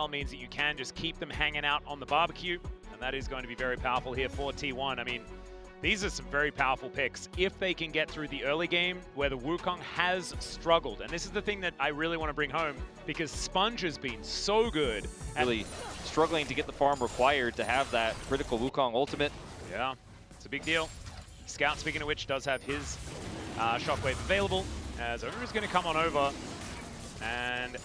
style means that you can just keep them hanging out on the barbecue, and that is going to be very powerful here for T1. I mean, these are some very powerful picks if they can get through the early game where the Wukong has struggled. And this is the thing that I really want to bring home, because Sponge has been so good. Really struggling to get the farm required to have that critical Wukong ultimate. Yeah, it's a big deal. Scout, speaking of which, does have his Shockwave available, as Owner is going to come on over and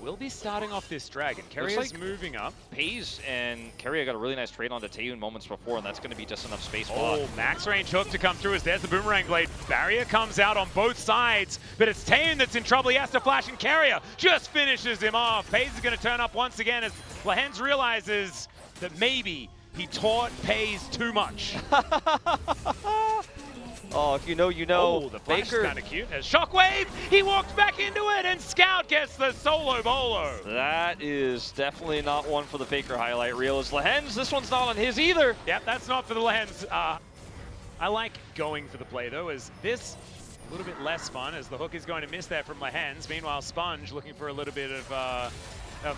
we'll be starting off this dragon. Carrier's moving up. FaZe and Carrier got a really nice trade onto Taeyun moments before, and that's going to be just enough space. Oh, max range hook to come through as there's the Boomerang Blade. Barrier comes out on both sides, but it's Taeyun that's in trouble. He has to flash, and Carrier just finishes him off. FaZe is going to turn up once again as Lehens realizes that maybe he taught FaZe too much. Oh, if you know, you know. Oh, the flash is kind of cute. As Shockwave, he walks back into it, and Scout gets the solo bolo. That is definitely not one for the Faker highlight reel. As Lehens, this one's not on his either. Yep, that's not for the Lehens. I like going for the play, though, as this a little bit less fun, as the hook is going to miss there from Lehens. Meanwhile, Sponge looking for a little bit of a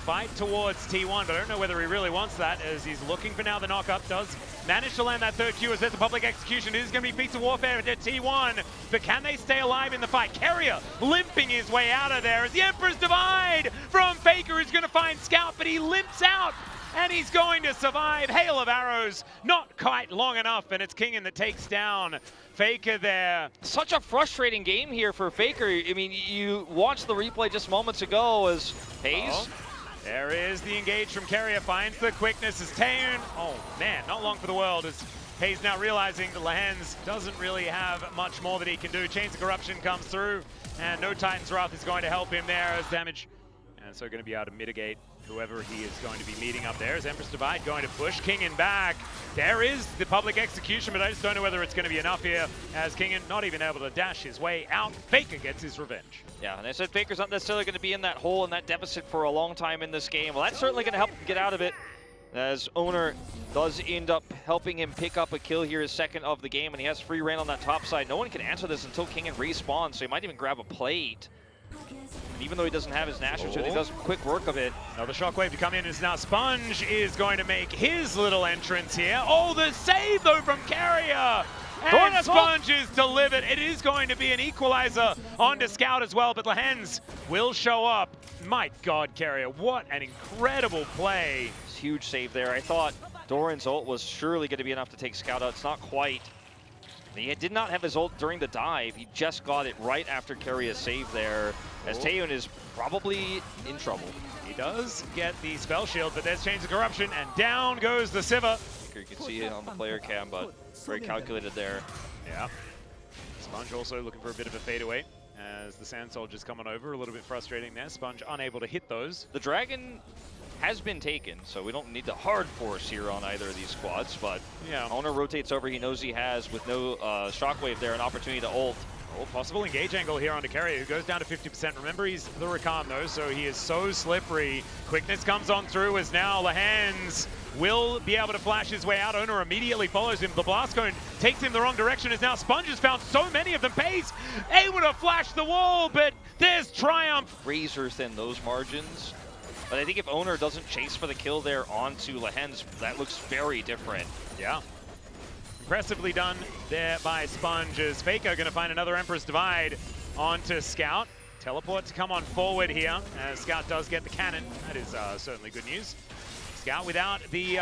fight towards T1, but I don't know whether he really wants that, as he's looking for now the knock-up. Does manage to land that third Q as there's a public execution. It is going to be feats of warfare to T1, but can they stay alive in the fight? Carrier limping his way out of there as the Emperor's Divide from Faker is going to find Scout, but he limps out, and he's going to survive. Hail of arrows, not quite long enough, and it's Kingen that takes down Faker there. Such a frustrating game here for Faker. I mean, you watched the replay just moments ago as FaZe. There is the engage from Carrier, finds the quickness as Taeyun. Oh man, not long for the world as FaZe now realizing that Lehens doesn't really have much more that he can do. Chains of Corruption comes through, and no Titan's Wrath is going to help him there as damage. And so going to be able to mitigate whoever he is going to be meeting up there. As Empress Divide going to push Kingen back. There is the public execution, but I just don't know whether it's going to be enough here, as Kingen not even able to dash his way out. Faker gets his revenge. Yeah, and I said Faker's not necessarily going to be in that hole and that deficit for a long time in this game. Well, that's certainly going to help him get out of it, as Owner does end up helping him pick up a kill here, his second of the game, and he has free reign on that top side. No one can answer this until Kingen respawns, so he might even grab a plate. And even though he doesn't have his Nashor, he does quick work of it. Now the Shockwave to come in is now Sponge is going to make his little entrance here. Oh, the save though from Carrier! And Sponge is delivered. It is going to be an equalizer onto Scout as well, but Lehens will show up. My God, Carrier, what an incredible play. Huge save there. I thought Doran's ult was surely going to be enough to take Scout out. It's not quite. He did not have his ult during the dive. He just got it right after Carrier's save there, as Taeyun is probably in trouble. He does get the spell shield, but there's Chains of Corruption, and down goes the Siva. You can see it on the player cam, but very calculated there. Yeah. Sponge also looking for a bit of a fadeaway, as the Sand Soldier's coming over. A little bit frustrating there. Sponge unable to hit those. The Dragon has been taken, so we don't need to hard force here on either of these squads, but yeah, Owner rotates over. He knows he has, with no Shockwave there, an opportunity to ult. Oh, possible engage angle here onto Carrier, who goes down to 50%. Remember, he's the Rakan though, so he is so slippery. Quickness comes on through as now Lehens will be able to flash his way out. Owner immediately follows him. The blast cone takes him the wrong direction as now Sponge has found so many of them. FaZe able to flash the wall, but there's Triumph. Razor thin those margins. But I think if Owner doesn't chase for the kill there onto Lehens, that looks very different. Yeah. Impressively done there by Sponge, as Faker going to find another Emperor's Divide onto Scout. Teleport to come on forward here, as Scout does get the cannon. That is certainly good news. Scout without the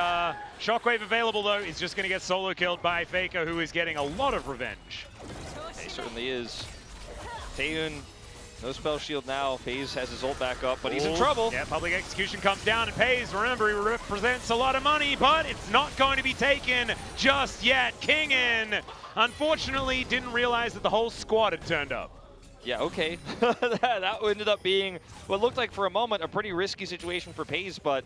Shockwave available though is just going to get solo killed by Faker, who is getting a lot of revenge. He certainly is. Taeyun, no spell shield now. FaZe has his ult back up, but he's in trouble. Yeah, public execution comes down and pays. Remember, he represents a lot of money, but it's not going to be taken just yet. Kingen, unfortunately, didn't realize that the whole squad had turned up. Yeah, okay. That ended up being what looked like for a moment a pretty risky situation for FaZe, but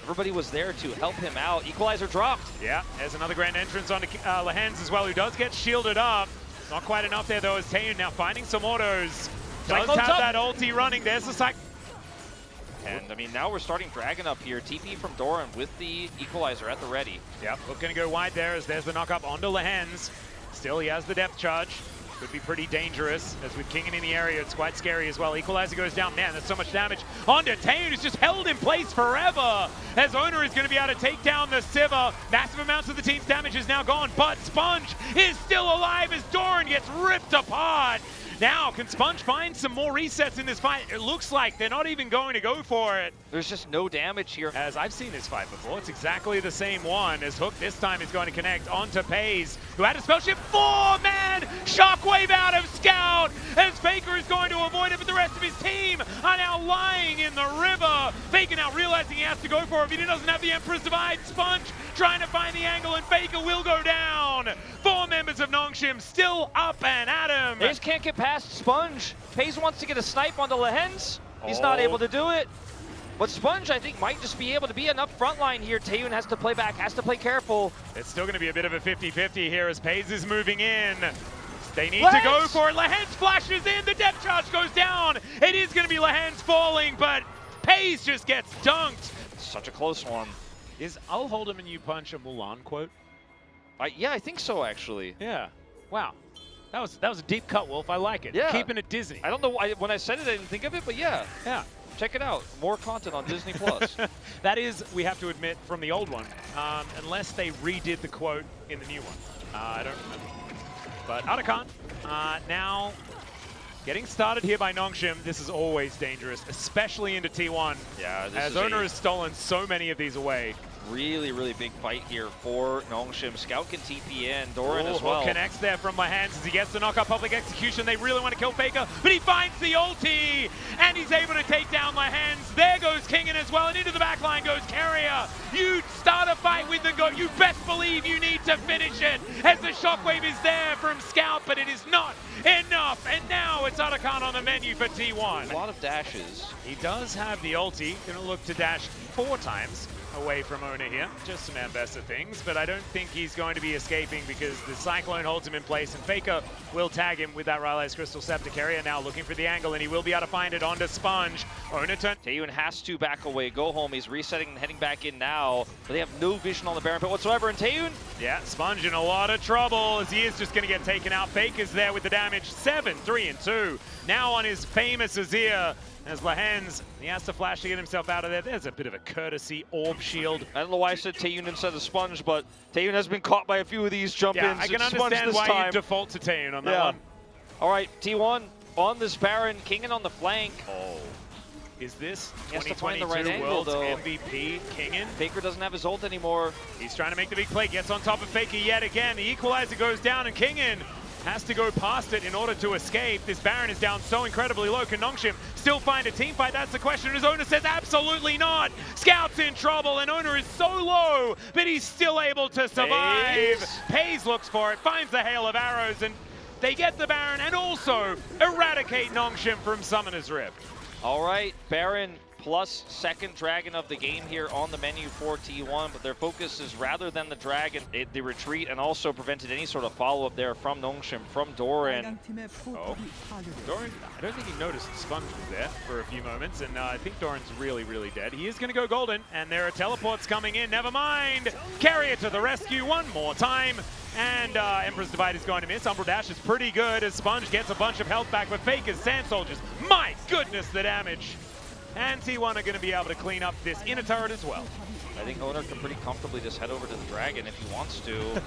everybody was there to help him out. Equalizer dropped. Yeah, there's another grand entrance onto Lehens as well, who does get shielded up. Not quite enough there though, as Taeyun now finding some autos. Does have that ulti running. There's the cycle. And I mean, now we're starting Dragon up here. TP from Doran with the equalizer at the ready. Yep, we're going to go wide there as there's the knock up onto Lehens. Still, he has the depth charge. Could be pretty dangerous, as with Kingen in the area, it's quite scary as well. Equalizer goes down. Man, that's so much damage onto Taeun, who's just held in place forever, as Owner is going to be able to take down the Sivir. Massive amounts of the team's damage is now gone, but Sponge is still alive as Doran gets ripped apart. Now, can Sponge find some more resets in this fight? It looks like they're not even going to go for it. There's just no damage here. As I've seen this fight before, it's exactly the same one, as Hook this time is going to connect onto Pays, who had a spell shift. 4-man shockwave out of Scout, as Faker is going to avoid it, but the rest of his team are now lying in the river. Faker now realizing he has to go for it, but he doesn't have the Emperor's Divide. Sponge trying to find the angle, and Faker will go down. 4 members of Nongshim still up and at him. They just can't get past Sponge. Pays wants to get a snipe onto Lehens. He's not able to do it. But Sponge, I think, might just be able to be enough frontline here. Taeun has to play back, has to play careful. It's still going to be a bit of a 50-50 here as Pays is moving in. They need to go for it. Lehens flashes in. The depth charge goes down. It is going to be Lehens falling, but Pays just gets dunked. Such a close one. Is I'll hold him and you punch a Mulan quote? Yeah, I think so, actually. Yeah. Wow. That was a deep cut, Wolf. I like it. Yeah. Keeping it Disney. I don't know why, when I said it, I didn't think of it, but yeah. Yeah. Check it out. More content on Disney+. That is, we have to admit, from the old one. Unless they redid the quote in the new one. I don't remember. But Arakan, now getting started here by Nongshim. This is always dangerous, especially into T1. Yeah, this as is Owner has stolen so many of these away. Really, really big fight here for Nongshim. Scout can TP in, Doran as well. Connects there from my hands as he gets the knockout public execution. They really want to kill Faker, but he finds the ulti, and he's able to take down my hands. There goes Kingen as well, and into the back line goes Carrier. You start a fight with the goat. You best believe you need to finish it, as the shockwave is there from Scout, but it is not enough. And now it's Arakan on the menu for T1. A lot of dashes. He does have the ulti. Gonna look to dash 4 times away from Owner here. Just some Ambessa things, but I don't think he's going to be escaping because the Cyclone holds him in place, and Faker will tag him with that Ryle's Crystal Scepter. Carrier now looking for the angle, and he will be able to find it onto Sponge. Owner turn. Taeun has to back away, go home. He's resetting and heading back in now, but they have no vision on the Baron pit whatsoever, and Taeun? Yeah, Sponge in a lot of trouble as he is just going to get taken out. Faker's there with the damage. 7, 3, and 2. Now on his famous Azir. As Lehens, he has to flash to get himself out of there. There's a bit of a courtesy orb shield. I don't know why I said Taeun instead of Sponge, but Taeun has been caught by a few of these jump-ins. Yeah, I can understand why you default to Taeun on that one. All right, T1 on this Baron, Kingen on the flank. Oh, is this he has to find the right World's angle, MVP, Kingen? Faker doesn't have his ult anymore. He's trying to make the big play, gets on top of Faker yet again. The equalizer goes down, and Kingen has to go past it in order to escape. This Baron is down so incredibly low. Can Nongshim still find a team fight? That's the question. His Owner says absolutely not. Scout's in trouble, and Owner is so low, but he's still able to survive. Pays looks for it, finds the hail of arrows, and they get the Baron and also eradicate Nongshim from Summoner's Rift. All right, Baron plus second dragon of the game here on the menu for T1, but their focus is rather than the dragon, the retreat, and also prevented any sort of follow-up there from Nongshim, from Doran. Oh, Doran, I don't think he noticed Sponge was there for a few moments, and I think Doran's really, really dead. He is going to go golden, and there are teleports coming in. Never mind. Carrier to the rescue one more time. And Emperor's Divide is going to miss. Umbral Dash is pretty good as Sponge gets a bunch of health back, but Faker's Sand Soldiers, my goodness, the damage. And T1 are going to be able to clean up this inner turret as well. I think Owner can pretty comfortably just head over to the Dragon if he wants to.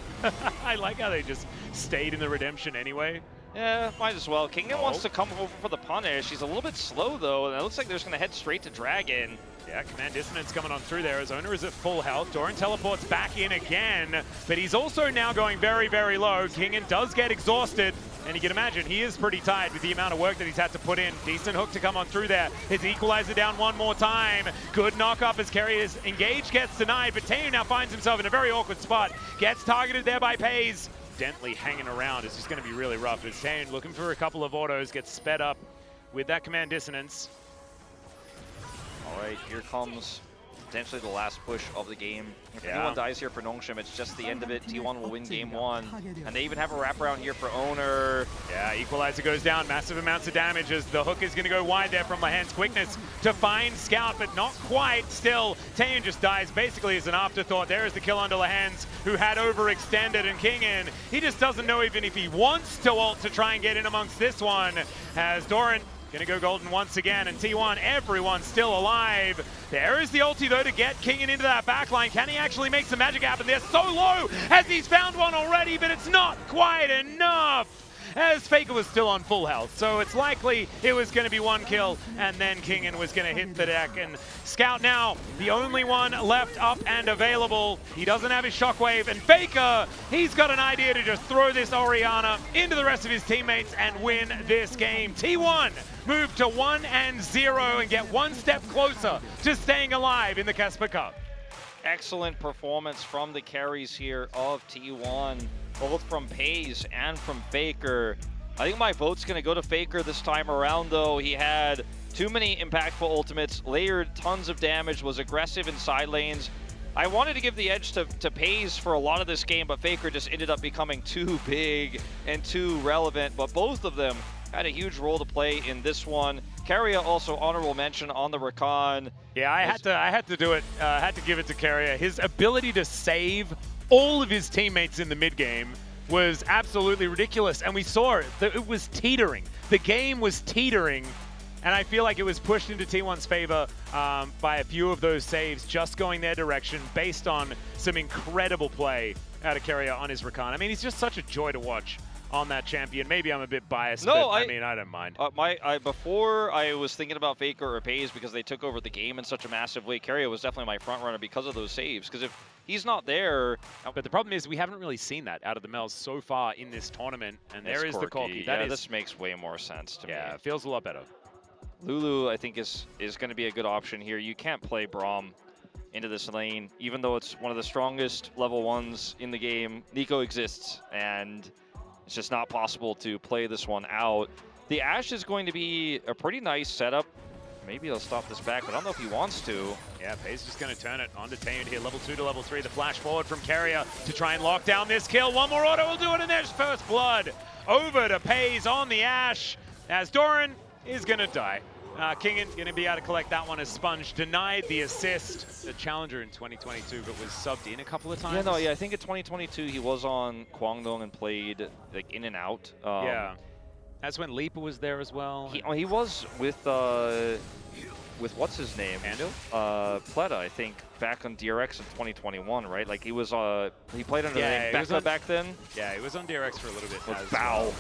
I like how they just stayed in the redemption anyway. Yeah, might as well. Kingen wants to come over for the punish. He's a little bit slow, though, and it looks like they're just going to head straight to Dragon. Yeah, Command Dissonance coming on through there as Owner is at full health. Doran teleports back in again, but he's also now going very, very low. Kingen does get exhausted, and you can imagine he is pretty tired with the amount of work that he's had to put in. Decent hook to come on through there. His equalizer down one more time. Good knock up as Carrier's engage gets denied, but Taeun now finds himself in a very awkward spot. Gets targeted there by Pays. Dentley hanging around. It's just going to be really rough. As Taeun looking for a couple of autos, gets sped up with that Command Dissonance. All right, here comes potentially the last push of the game. If anyone dies here for Nongshim, it's just the end of it. T1 will win game 1. And they even have a wraparound here for Owner. Yeah, Equalizer goes down. Massive amounts of damage as the hook is going to go wide there from Lahan's quickness to find Scout, but not quite. Still, Taeyun just dies basically as an afterthought. There is the kill onto Lahan's, who had overextended, and Kingin, he just doesn't know even if he wants to ult to try and get in amongst this one. As Doran gonna go golden once again, and T1, everyone's still alive. There is the ulti though to get Kingin into that backline. Can he actually make some magic happen? They're so low as he's found one already, but it's not quite enough. As Faker was still on full health, so it's likely it was going to be one kill, and then Kingin was going to hit the deck. And Scout now, the only one left up and available. He doesn't have his shockwave, and Faker, he's got an idea to just throw this Orianna into the rest of his teammates and win this game. T1 move to 1-0 and get one step closer to staying alive in the KeSPA Cup. Excellent performance from the carries here of T1. Both from Pays and from Faker. I think my vote's going to go to Faker this time around, though. He had too many impactful ultimates, layered tons of damage, was aggressive in side lanes. I wanted to give the edge to Pays for a lot of this game, but Faker just ended up becoming too big and too relevant. But both of them had a huge role to play in this one. Keria also honorable mention on the Rakan. Yeah, I had to do it. Had to give it to Keria. His ability to save all of his teammates in the mid game was absolutely ridiculous, and we saw it. It was teetering. The game was teetering, and I feel like it was pushed into T1's favor by a few of those saves just going their direction based on some incredible play out of Keria on his Rakan. I mean, he's just such a joy to watch on that champion. Maybe I'm a bit biased, but I mean, I don't mind. Before I was thinking about Faker or Pays because they took over the game in such a massive way, Keria was definitely my front runner because of those saves. Because if he's not there... But the problem is we haven't really seen that out of the Mels so far in this tournament, and there is the Corki. This makes way more sense to me. Yeah, it feels a lot better. Lulu, I think, is going to be a good option here. You can't play Braum into this lane, even though it's one of the strongest level 1s in the game. Nico exists, and it's just not possible to play this one out. The Ashe is going to be a pretty nice setup. Maybe he'll stop this back, but I don't know if he wants to. Yeah, Pays just going to turn it onto Taeyun here. Level 2 to level 3. The flash forward from Keria to try and lock down this kill. One more auto will do it, and there's first blood. Over to Pays on the Ashe, as Doran is going to die. Kingin going to be able to collect that one as Sponge denied the assist. The challenger in 2022, but was subbed in a couple of times. Yeah, I think in 2022 he was on Kwangdong and played like in and out. Yeah, that's when Leaper was there as well. He was with what's his name? Ando? Pleta, I think, back on DRX in 2021, right? Like he was he played under the name Becca back then. Yeah, he was on DRX for a little bit. With Bao.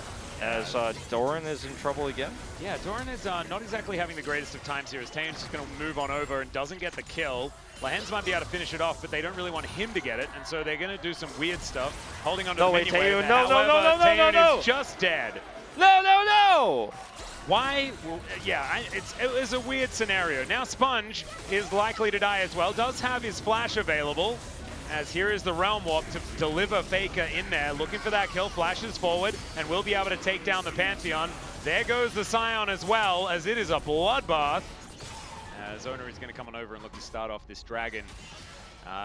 As Doran is in trouble again? Yeah, Doran is not exactly having the greatest of times here, as Taeyun's just going to move on over and doesn't get the kill. Lahens might be able to finish it off, but they don't really want him to get it, and so they're going to do some weird stuff, holding on to the minion wave. No, Taeyun is just dead. No! Why? Well, yeah, it was a weird scenario. Now Sponge is likely to die as well, does have his flash available, as here is the Realm Warp to deliver Faker in there, looking for that kill, flashes forward, and will be able to take down the Pantheon. There goes the Scion as well, as it is a bloodbath. Zona is going to come on over and look to start off this Dragon.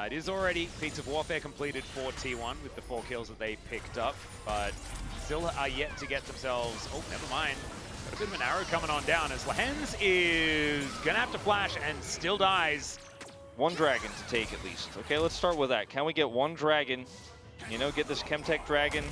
It is already Feats of Warfare completed for T1 with the 4 kills that they picked up, but still are yet to get themselves... Oh, never mind. Got a bit of an arrow coming on down, as Lahens is going to have to flash and still dies. One dragon to take at least. Okay, let's start with that. Can we get one dragon? You know, get this Chemtech dragon,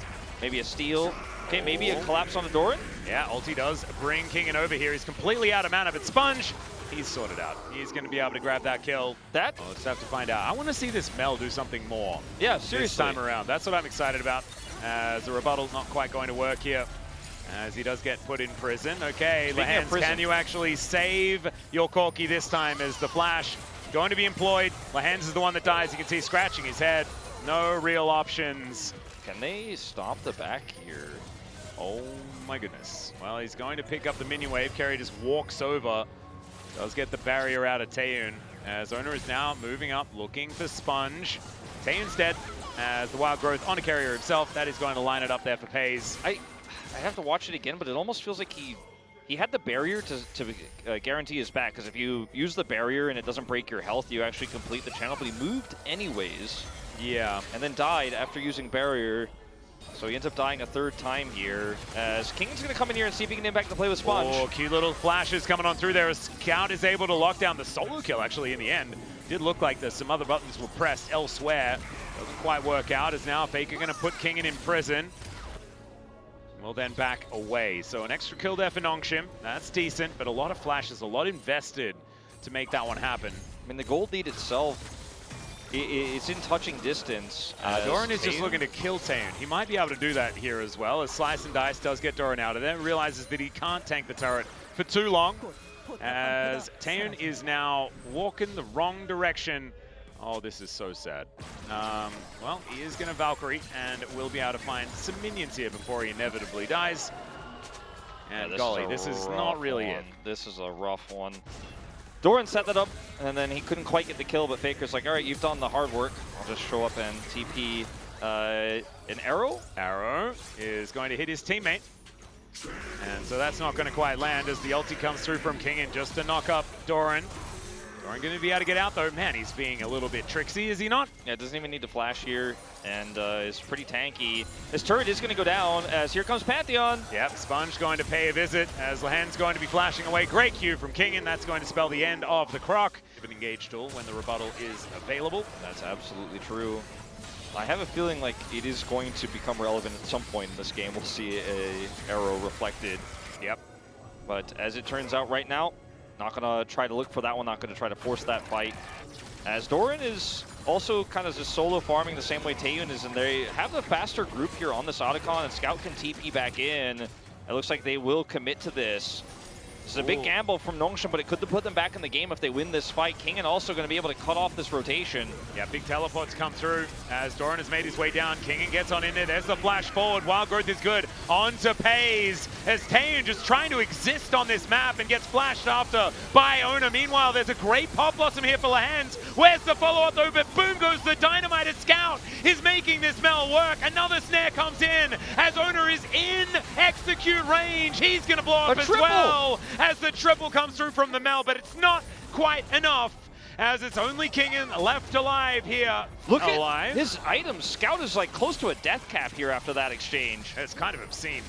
maybe a steal. Okay, maybe a collapse on the Doran? Yeah, ulti does bring Kingin over here. He's completely out of mana, but Sponge, he's sorted out. He's going to be able to grab that kill. Let's have to find out. I want to see this Mel do something more. Yeah, seriously. This time around. That's what I'm excited about. As the rebuttal not quite going to work here, as he does get put in prison. Okay, Lahens, can you actually save your Corki this time, as the flash going to be employed? Lahens is the one that dies. You can see scratching his head. No real options. Can they stop the back here? Oh my goodness. Well, he's going to pick up the minion wave. Keria just walks over. Does get the barrier out of Taeyun. As Owner is now moving up, looking for Sponge. Taeyun's dead. As the Wild Growth on a Keria himself. That is going to line it up there for Pays. I have to watch it again, but it almost feels like he he had the barrier to guarantee his back, because if you use the barrier and it doesn't break your health, you actually complete the channel, but he moved anyways. Yeah. And then died after using barrier. So he ends up dying a third time here, as King's going to come in here and see if he can impact the play with Sponge. Oh, cute little flashes coming on through there as Scout is able to lock down the solo kill, actually, in the end. Did look like some other buttons were pressed elsewhere. Doesn't quite work out, as now Faker going to put Kingen in prison. Will then back away. So an extra kill there for Nongshim. That's decent, but a lot of flashes, a lot invested to make that one happen. I mean, the gold lead itself, it's in touching distance. Doran is just looking to kill Taeun. He might be able to do that here as well, as Slice and Dice does get Doran out of there. Realizes that he can't tank the turret for too long, as Taeun is now walking the wrong direction. Oh, this is so sad. Well, he is going to Valkyrie, and will be able to find some minions here before he inevitably dies. And yeah, golly, this is not really it. This is a rough one. Doran set that up, and then he couldn't quite get the kill, but Faker's like, all right, you've done the hard work. I'll just show up and TP an arrow. Arrow is going to hit his teammate. And so that's not going to quite land as the ulti comes through from Kingen just to knock up Doran. Doran going to be able to get out though. Man, he's being a little bit tricksy, is he not? Yeah, doesn't even need to flash here, and is pretty tanky. His turret is going to go down as here comes Pantheon. Yep, Sponge going to pay a visit as Lahan's going to be flashing away. Great Q from Kingen. That's going to spell the end of the Croc. An engaged tool when the rebuttal is available. That's absolutely true. I have a feeling like it is going to become relevant at some point in this game. We'll see a arrow reflected. Yep. But as it turns out right now, not going to try to look for that one, not going to try to force that fight. As Doran is also kind of just solo farming the same way Taeun is, and they have the faster group here on this Otacon, and Scout can TP back in. It looks like they will commit to this. This is a big gamble from Nongshim, but it could put them back in the game if they win this fight. Kingen also going to be able to cut off this rotation. Yeah, big teleports come through as Doran has made his way down. Kingen gets on in there. There's the flash forward. Wild Growth is good. On to Pays as Taeun just trying to exist on this map and gets flashed after by Owner. Meanwhile, there's a great Pop Blossom here for Lahans. Where's the follow-up though? But boom goes the Dynamite as Scout is making this Mel work. Another snare comes in as Owner is in execute range. He's going to blow up as well. As the triple comes through from the Mel, but it's not quite enough, as it's only Kingen left alive here. Look at his items. Scout is like close to a death cap here after that exchange. It's kind of obscene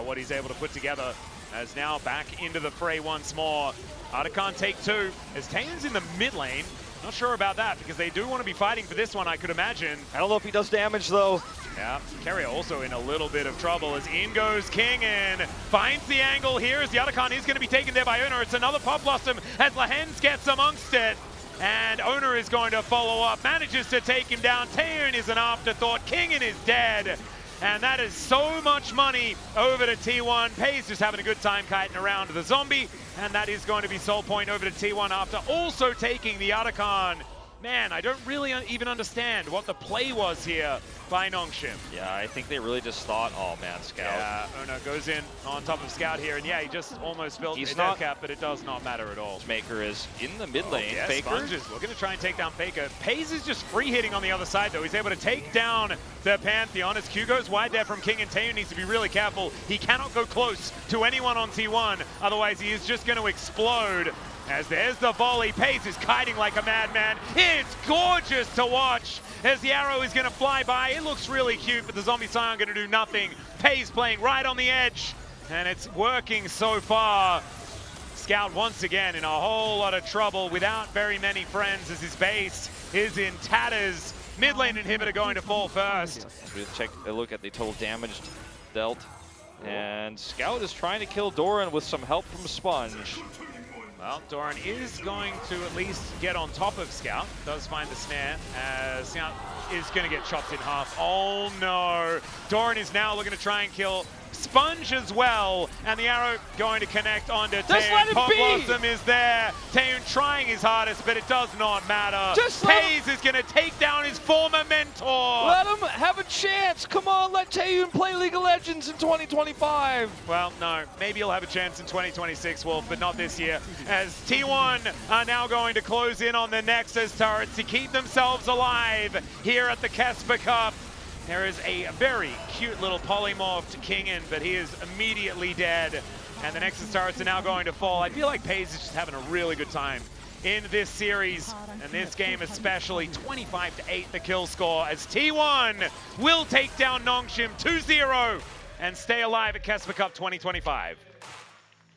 what he's able to put together, as now back into the fray once more. Otacon take two, as Taeun's in the mid lane. Not sure about that, because they do want to be fighting for this one, I could imagine. I don't know if he does damage, though. Yeah, Carrier also in a little bit of trouble as in goes Kingen. Finds the angle here as the Otacon is going to be taken there by Owner. It's another Pop Blossom as Lahens gets amongst it. And Owner is going to follow up, manages to take him down. Taeun is an afterthought. Kingen is dead. And that is so much money over to T1. Pays just having a good time kiting around the zombie. And that is going to be soul point over to T1 after also taking the Otacon. Man, I don't really even understand what the play was here by Nongshim. Yeah, I think they really just thought, oh man, Scout. Yeah, Owner goes in on top of Scout here, and yeah, he just almost filled his death cap, but it does not matter at all. Maker is in the mid lane. Yeah, Faker. Sponge is looking to try and take down Faker. Pays is just free hitting on the other side though. He's able to take down the Pantheon as Q goes wide there from King, and Taeun needs to be really careful. He cannot go close to anyone on T1, otherwise he is just going to explode. As there's the volley, Pace is kiting like a madman. It's gorgeous to watch as the arrow is going to fly by. It looks really cute, but the Zombie Scion going to do nothing. Pace playing right on the edge, and it's working so far. Scout once again in a whole lot of trouble without very many friends as his base is in tatters. Mid lane inhibitor going to fall first. We check a look at the total damage dealt. And Scout is trying to kill Doran with some help from Sponge. Well, Doran is going to at least get on top of Scout. Does find the snare as Scout is going to get chopped in half. Oh no! Doran is now looking to try and kill Sponge as well, and the arrow going to connect onto Taeun. Pop Blossom is there. Taeun trying his hardest, but it does not matter. Pays is going to take down his former mentor. Let him have a chance. Come on, let Taeun play League of Legends in 2025. Well, no, maybe he'll have a chance in 2026, Wolf, but not this year. As T1 are now going to close in on the Nexus turrets to keep themselves alive here at the KeSPA Cup. There is a very cute little polymorphed Kingen, but he is immediately dead and the Nexus turrets are now going to fall. I feel like FaZe is just having a really good time in this series, and this game especially. 25-8 the kill score as T1 will take down Nongshim 2-0 and stay alive at KeSPA Cup 2025.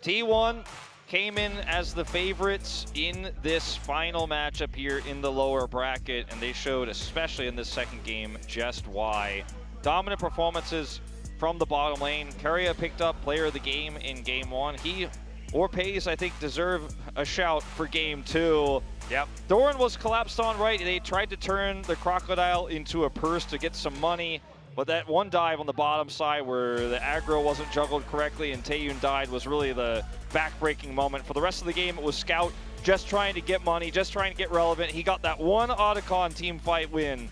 T1 came in as the favorites in this final matchup here in the lower bracket, and they showed, especially in this second game, just why. Dominant performances from the bottom lane. Keria picked up player of the game in game 1. He or Paze, I think, deserve a shout for game 2. Yep. Doran was collapsed on right. They tried to turn the crocodile into a purse to get some money, but that one dive on the bottom side where the aggro wasn't juggled correctly and Taeyun died was really the back-breaking moment. For the rest of the game, it was Scout just trying to get money, just trying to get relevant. He got that one Otacon team fight win,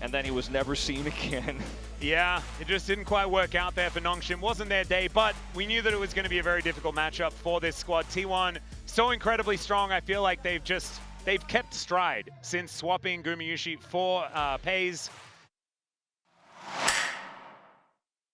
and then he was never seen again. Yeah, it just didn't quite work out there for Nongshim. Wasn't their day, but we knew that it was going to be a very difficult matchup for this squad. T1 so incredibly strong. I feel like they've kept stride since swapping Gumayusi for Paze.